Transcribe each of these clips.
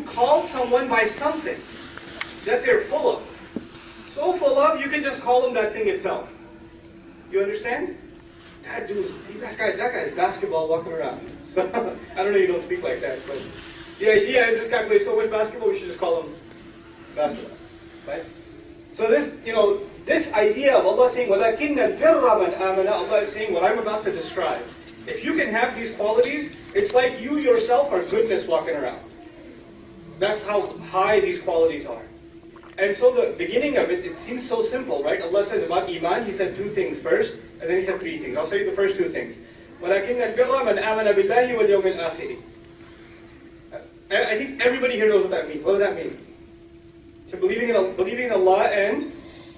call someone by something that they're full of. So full of, you can just call them that thing itself. You understand? That dude, that guy's basketball walking around. So, I don't know, you don't speak like that, but the idea is this guy plays so much basketball, we should just call him basketball. Right? So this idea of Allah saying, وَلَكِنَّ الْبِرَّ مَنْ آمَنَ, Allah is saying what I'm about to describe. If you can have these qualities, it's like you yourself are goodness walking around. That's how high these qualities are. And so the beginning of it seems so simple, right? Allah says about Iman, He said two things first, and then He said three things. I'll show you the first two things. وَلَكِنَّ الْبِرَّ مَنْ آمَنَ بِاللَّهِ وَالْيَوْمِ الْآخِرِ. I think everybody here knows what that means. What does that mean? To believing in Allah and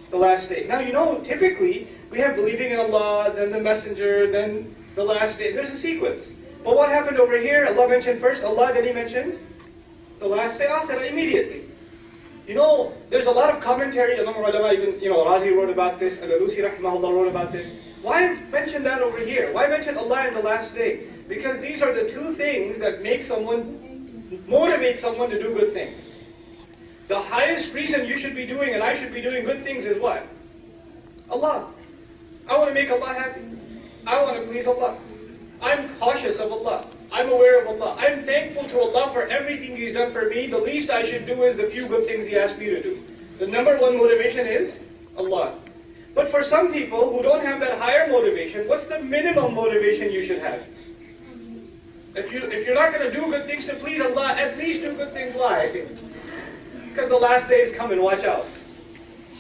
the last day. Now, typically, we have believing in Allah, then the messenger, then the last day. There's a sequence. But what happened over here? Allah mentioned first Allah, then He mentioned the last day, akhirah, immediately. There's a lot of commentary among ulama, even, Razi wrote about this, Al-Alusi rahimahullah wrote about this. Why mention that over here? Why mention Allah and the last day? Because these are the two things that motivate someone to do good things. The highest reason you should be doing and I should be doing good things is what? Allah. I want to make Allah happy. I want to please Allah. I'm cautious of Allah. I'm aware of Allah. I'm thankful to Allah for everything He's done for me. The least I should do is the few good things He asked me to do. The number one motivation is Allah. But for some people who don't have that higher motivation, what's the minimum motivation you should have? If you're not going to do good things to please Allah, at least do good things why? Because the last day is coming, watch out.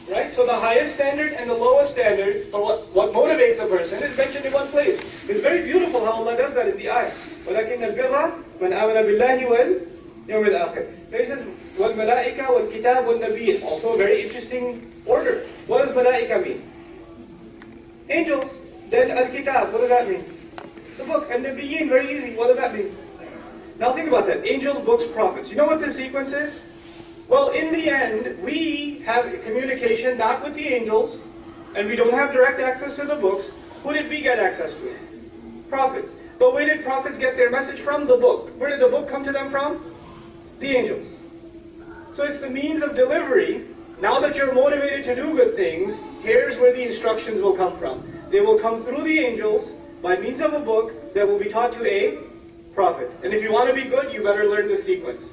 Right? So the highest standard and the lowest standard, or what motivates a person, is mentioned in one place. It's very beautiful how Allah does that in the ayah. وَلَكِنَّ الْبِرَّ مَنْ آمَنَ بِاللَّهِ وَالْيَوْمِ الْآخِرِ. There it says, وَالْمَلَائِكَةِ وَالْكِتَابِ وَالنَّبِيِّينَ. Also a very interesting order. What does malaika mean? Angels. Then al-kitab, what does that mean? The book. And nabiyyin, very easy. What does that mean? Now think about that. Angels, books, prophets. You know what the sequence is? Well, in the end, we have communication not with the angels, and we don't have direct access to the books. Who did we get access to? Prophets. But where did prophets get their message from? The book. Where did the book come to them from? The angels. So it's the means of delivery. Now that you're motivated to do good things, here's where the instructions will come from. They will come through the angels by means of a book that will be taught to a prophet. And if you want to be good, you better learn the sequence.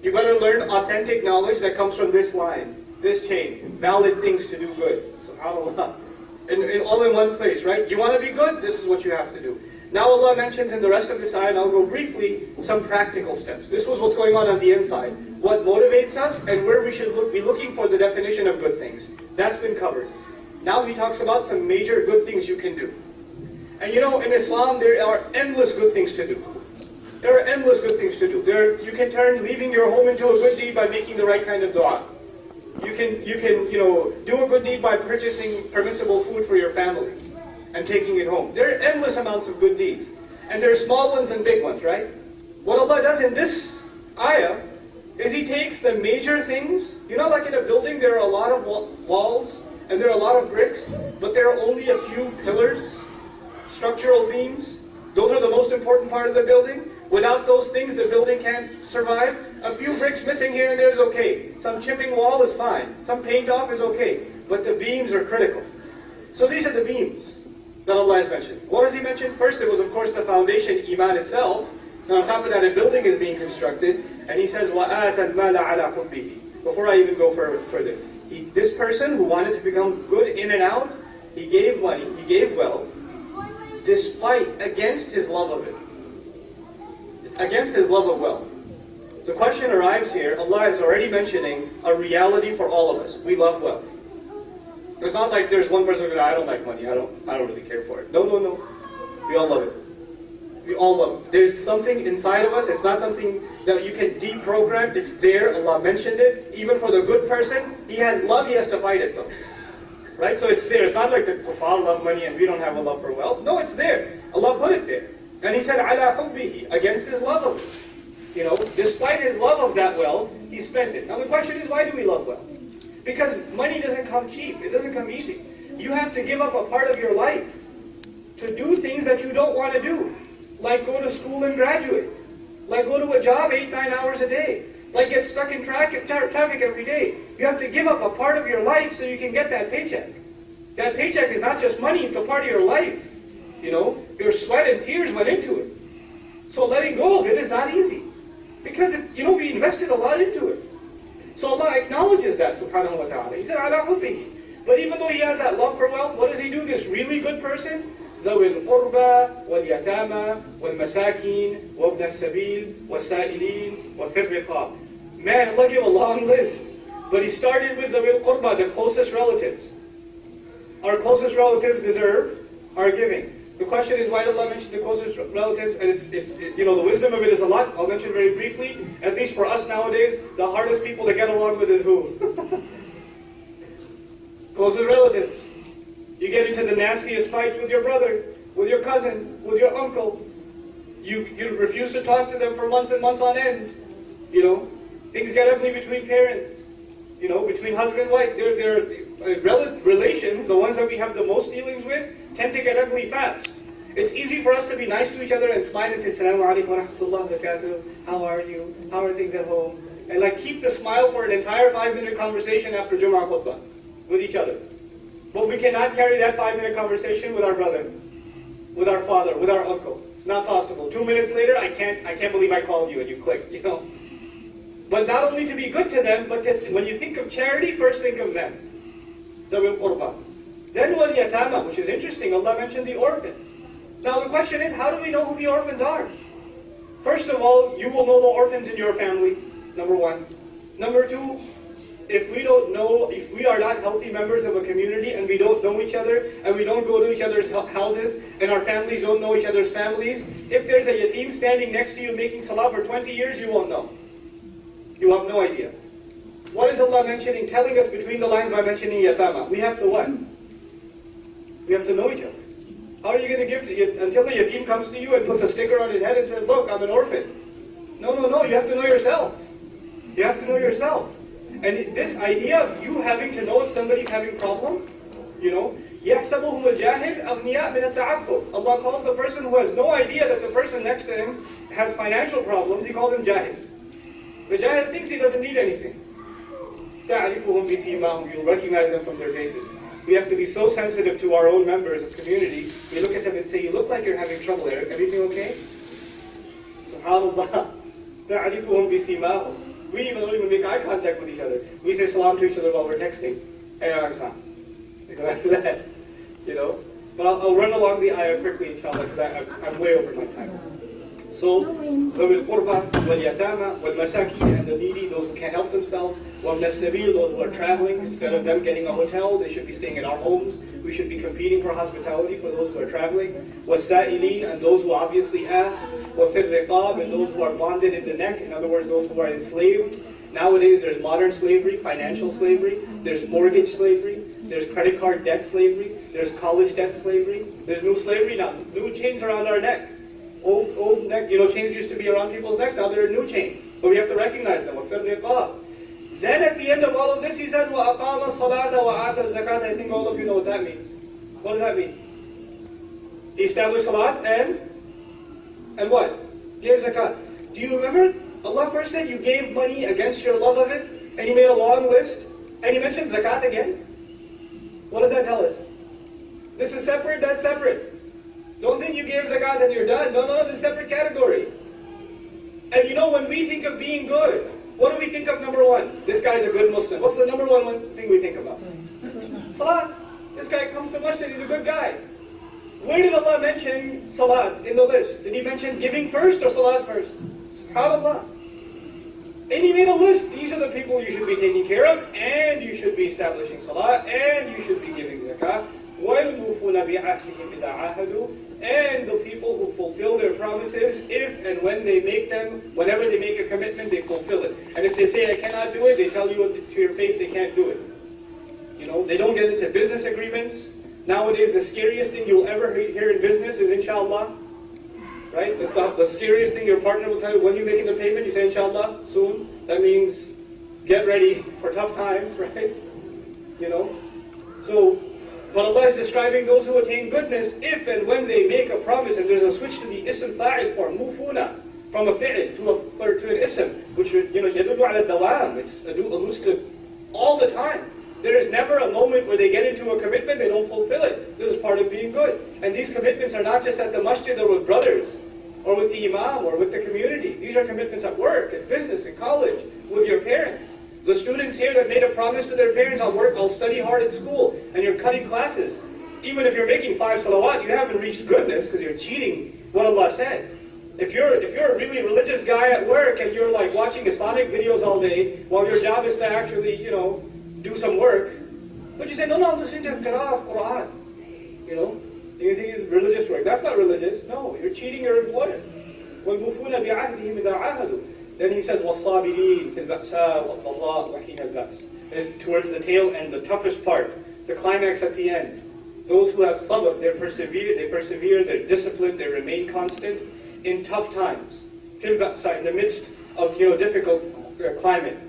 You better learn authentic knowledge that comes from this line, this chain, valid things to do good. SubhanAllah. All in one place, right? You want to be good? This is what you have to do. Now Allah mentions in the rest of this ayah, and I'll go briefly, some practical steps. This was what's going on the inside. What motivates us and where we should be looking for the definition of good things. That's been covered. Now He talks about some major good things you can do. And in Islam, there are endless good things to do. There are endless good things to do. You can turn leaving your home into a good deed by making the right kind of dua. You can do a good deed by purchasing permissible food for your family and taking it home. There are endless amounts of good deeds. And there are small ones and big ones, right? What Allah does in this ayah is He takes the major things. Like in a building, there are a lot of walls and there are a lot of bricks, but there are only a few pillars, structural beams. Those are the most important part of the building. Without those things, the building can't survive. A few bricks missing here and there is okay. Some chipping wall is fine. Some paint off is okay. But the beams are critical. So these are the beams that Allah has mentioned. What has He mentioned? First, it was, of course, the foundation, Iman itself. And on top of that, a building is being constructed. And He says, وَآتَ الْمَالَ عَلَى حُبِّهِ. Before I even go further. This person who wanted to become good in and out, he gave money, he gave wealth, against his love of it. Against his love of wealth. The question arrives here, Allah is already mentioning a reality for all of us. We love wealth. It's not like there's one person who says, I don't like money, I don't really care for it. No. We all love it. We all love it. There's something inside of us, it's not something that you can deprogram, it's there, Allah mentioned it. Even for the good person, he has love, he has to fight it though. Right? So it's there. It's not like the kuffar love money and we don't have a love for wealth. No, it's there. Allah put it there. And He said, عَلَىٰ حُبِّهِ, against his love of it. Despite his love of that wealth, he spent it. Now the question is, why do we love wealth? Because money doesn't come cheap. It doesn't come easy. You have to give up a part of your life to do things that you don't want to do. Like go to school and graduate. Like go to a job 8-9 hours a day. Like get stuck in traffic every day. You have to give up a part of your life so you can get that paycheck. That paycheck is not just money, it's a part of your life. You know, your sweat and tears went into it. So letting go of it is not easy. Because, we invested a lot into it. So Allah acknowledges that, subhanahu wa ta'ala. He said, ala hubbihi. But even though he has that love for wealth, what does he do? This really good person? ذوي القربى واليتامى والمساكين وابن السبيل والسائلين وفي الرقاب. Man, Allah gave a long list. But he started with ذوي القربى, the closest relatives. Our closest relatives deserve our giving. The question is, why did Allah mention the closest relatives? And it's the wisdom of it is a lot. I'll mention very briefly. At least for us nowadays, the hardest people to get along with is who? Closest relatives. You get into the nastiest fights with your brother, with your cousin, with your uncle. You refuse to talk to them for months and months on end. Things get ugly between parents. Between husband and wife. Their relations, the ones that we have the most dealings with, tend to get ugly fast. It's easy for us to be nice to each other and smile and say, Assalamu alaikum wa rahmatullahi wa barakatuh. How are you? How are things at home? And keep the smile for an entire 5-minute conversation after Jum'ah khutbah with each other. But we cannot carry that 5-minute conversation with our brother, with our father, with our uncle. It's not possible. 2 minutes later, I can't believe I called you and you clicked, But not only to be good to them, but when you think of charity, first think of them. ذوي القربى. Then واليتامى, which is interesting, Allah mentioned the orphans. Now the question is, how do we know who the orphans are? First of all, you will know the orphans in your family, number one. Number two, if we are not healthy members of a community and we don't know each other and we don't go to each other's houses and our families don't know each other's families, if there's a yatim standing next to you making salah for 20 years, you won't know. You have no idea. What is Allah mentioning, telling us between the lines by mentioning yatama? We have to what? We have to know each other. How are you going to give to until the yatim comes to you and puts a sticker on his head and says, look, I'm an orphan. No, you have to know yourself. You have to know yourself. And this idea of you having to know if somebody's having a problem, يَحْسَبُهُمُ الْجَاهِلْ أَغْنِيَاءَ مِنَ التَّعَفُّفِ. Allah calls the person who has no idea that the person next to him has financial problems, He calls him jahil. The jahil thinks he doesn't need anything. تَعْرِفُهُمْ بِسِيمَاهُمْ. You'll recognize them from their faces. We have to be so sensitive to our own members of community. We look at them and say, you look like you're having trouble, Eric. Everything okay? SubhanAllah. تَعْرِفُهُمْ بِسِيمَاهُمْ. We don't even make eye contact with each other. We say salam to each other while we're texting. Hey, Aisha. Go back to that. But I'll run along the ayah quickly, inshallah, because I'm way over my time. So, ذوي القربى واليتامى والمساكين, and the needy, those who can't help themselves, وابن السبيل, those who are traveling. Instead of them getting a hotel, they should be staying in our homes. We should be competing for hospitality for those who are traveling. والسائلين, and those who obviously ask. وفي الرقاب, and those who are bonded in the neck. In other words, those who are enslaved. Nowadays, there's modern slavery, financial slavery. There's mortgage slavery. There's credit card debt slavery. There's college debt slavery. There's new slavery now. New chains around our neck. Old neck, chains used to be around people's necks. Now there are new chains. But we have to recognize them. Then at the end of all of this, he says, وَأَقَامَ الصَّلَاةَ وَآتَى الزَّكَاةَ. I think all of you know what that means. What does that mean? He established salat and what? Gave zakat. Do you remember? Allah first said you gave money against your love of it, and He made a long list, and He mentioned zakat again. What does that tell us? This is separate, that's separate. Don't think you gave zakat and you're done. No, this is a separate category. And when we think of being good, what do we think of number one? This guy's a good Muslim. What's the number one thing we think about? Salat. This guy comes to masjid, he's a good guy. Where did Allah mention salat in the list? Did He mention giving first or salat first? SubhanAllah. And He made a list. These are the people you should be taking care of, and you should be establishing salat, and you should be giving zakat. وَالْمُوفُونَ بِعَهْدِهِمْ إِذَا عَاهَدُوا. And the people who fulfill their promises, if and when they make them, whenever they make a commitment, they fulfill it. And if they say, I cannot do it, they tell you to your face they can't do it. They don't get into business agreements. Nowadays, the scariest thing you'll ever hear in business is inshallah. Right? The scariest thing your partner will tell you, when you're making the payment, you say inshallah, soon. That means get ready for tough times, right? But Allah is describing those who attain goodness if and when they make a promise. And there's a switch to the ism fa'il form, mufuna. from a fi'l to an ism, which يدل على الدوام. It's alludes to all the time. There is never a moment where they get into a commitment, they don't fulfill it. This is part of being good. And these commitments are not just at the masjid or with brothers, or with the imam, or with the community. These are commitments at work, at business, in college, with your parents. The students here that made a promise to their parents, I'll study hard at school, and you're cutting classes. Even if you're making 5 salawat, you haven't reached goodness because you're cheating what Allah said. If you're a really religious guy at work and you're like watching Islamic videos all day, while your job is to actually, do some work, but you say, no, I'm listening to qira'ah of Quran. You think it's religious work. That's not religious. No, you're cheating your employer. وَالْمُفُونَ بِعَهْدِهِمْ إِذَا عَاهَدُوا. Then he says, وَالصَّابِرِينَ فِي الْبَأْسَاءِ وَالضَّرَّاءِ وَحِينَ الْبَأْسِ. It's towards the tail end, the toughest part, the climax at the end. Those who have sabr, they persevere, they're disciplined, they remain constant in tough times. فِي الْبَأْسَاءِ, in the midst of difficult climate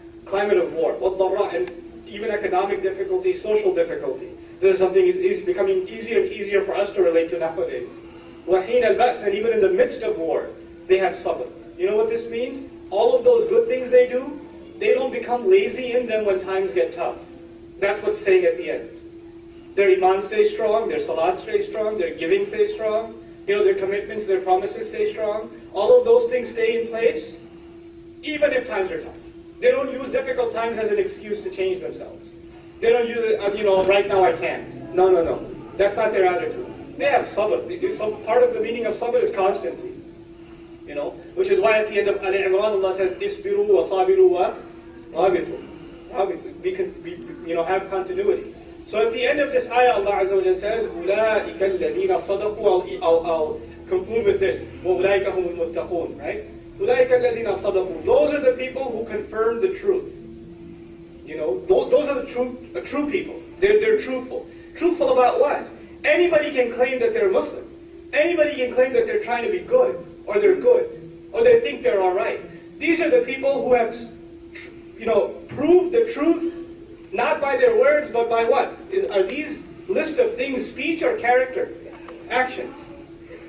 of war. وَالضَّرَّاء, and even economic difficulty, social difficulty. This is something that is becoming easier and easier for us to relate to nowadays. وَحِينَ الْبَأْسِ, and even in the midst of war, they have sabr. You know what this means? All of those good things they do, they don't become lazy in them when times get tough. That's what's saying at the end. Their iman stays strong, their salat stays strong, their giving stays strong, their commitments, their promises stay strong. All of those things stay in place, even if times are tough. They don't use difficult times as an excuse to change themselves. They don't use it, right now I can't. No. That's not their attitude. They have sabr. Part of the meaning of sabr is constancy. Which is why at the end of Al-Imran Allah says, Isbiru wa sabiru wa rabitu. Have continuity. So at the end of this ayah, Allah Azza wa Jalla says, أُولَٰئِكَ الَّذِينَ صَدَقُوا. I'll conclude with this. وَأُولَٰئِكَ هُمُ الْمُتَّقُونَ. Right? أُولَٰئِكَ الَّذِينَ صَدَقُوا. Those are the people who confirm the truth. Those are the true people. They're truthful. Truthful about what? Anybody can claim that they're Muslim. Anybody can claim that they're trying to be good, or they're good, or they think they're all right. These are the people who have, proved the truth, not by their words, but by what? Are these list of things speech or character? Actions.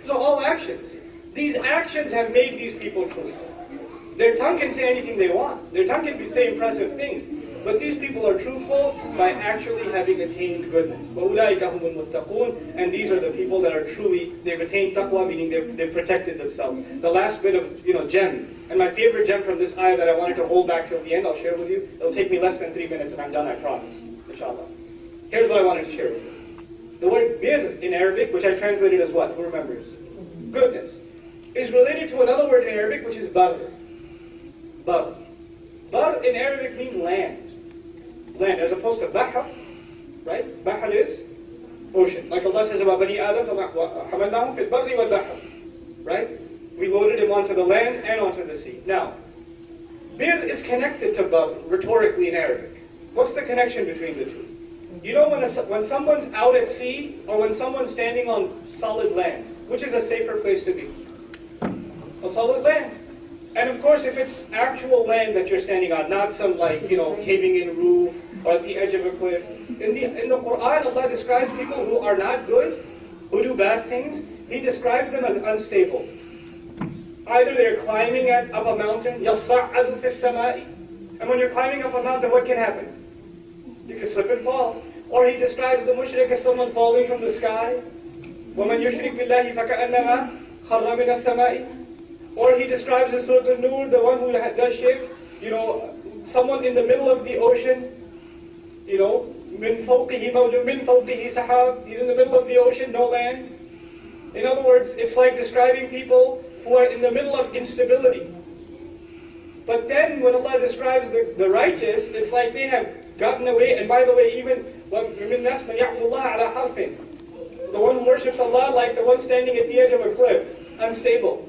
So all actions. These actions have made these people truthful. Their tongue can say anything they want. Their tongue can say impressive things. But these people are truthful by actually having attained goodness. وَأُولَٰئِكَ هُمُ الْمُتَّقُونَ. And these are the people that are truly, they've attained taqwa, meaning they've protected themselves. The last bit of, gem, and my favorite gem from this ayah that I wanted to hold back till the end, I'll share with you. It'll take me less than 3 minutes and I'm done, I promise. Inshallah. Here's what I wanted to share with you. The word bir in Arabic, which I translated as what? Who remembers? Goodness. Is related to another word in Arabic, which is bar. Bar. Bar in Arabic means land. Land, as opposed to bahr, right? Bahr is ocean. Like Allah says about Bani Adam, حَمَلْنَاهُمْ فِي الْبَرِّ وَالْبَحْرِ. Right? We loaded him onto the land and onto the sea. Now, bir is connected to bar, rhetorically in Arabic. What's the connection between the two? When someone's out at sea, or when someone's standing on solid land, which is a safer place to be? A solid land. And of course, if it's actual land that you're standing on, not some caving in roof or at the edge of a cliff. In the Quran, Allah describes people who are not good, who do bad things. He describes them as unstable. Either they're climbing up a mountain, يَصَّعَّدُ فِي السَّمَاءِ. And when you're climbing up a mountain, what can happen? You can slip and fall. Or he describes the mushrik as someone falling from the sky. وَمَنْ يُشْرِكْ بِاللَّهِ فَكَأَنَّمَا خَرَّ مِنَ السَّمَاءِ. Or he describes in Surah An-Nur, the one who does shirk, someone in the middle of the ocean, مِنْ فَوْقِهِ مَوْجٌ مِنْ فَوْقِهِ سَحَابٌ. He's in the middle of the ocean, no land. In other words, it's like describing people who are in the middle of instability. But then when Allah describes the righteous, it's like they have gotten away. And by the way, even وَمِنْ نَاسٍ مَنْ يَعْبُدُ اللَّهَ عَلَى حَرْفٍ. The one who worships Allah like the one standing at the edge of a cliff, unstable.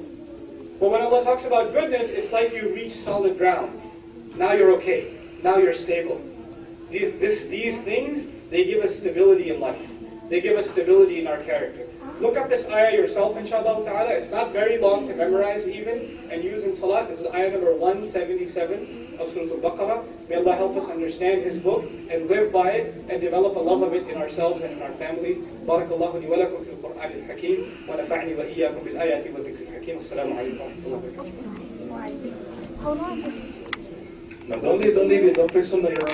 But when Allah talks about goodness, it's like you reach solid ground. Now you're okay. Now you're stable. These things, they give us stability in life. They give us stability in our character. Look up this ayah yourself, inshallah ta'ala. It's not very long to memorize even and use in salat. This is ayah number 177 of Surah Al-Baqarah. May Allah help us understand His book and live by it and develop a love of it in ourselves and in our families. Barakallahu li wa lakum fil Qur'an al-Hakim wa nafa'ni wa iyyakum bil ayati wa dhikri al-Hakim. Assalamu alaikum wa rahmatullahi wa barakatuh. wise. Hold on, this is really cute. No, don't leave it. Don't fix them later on.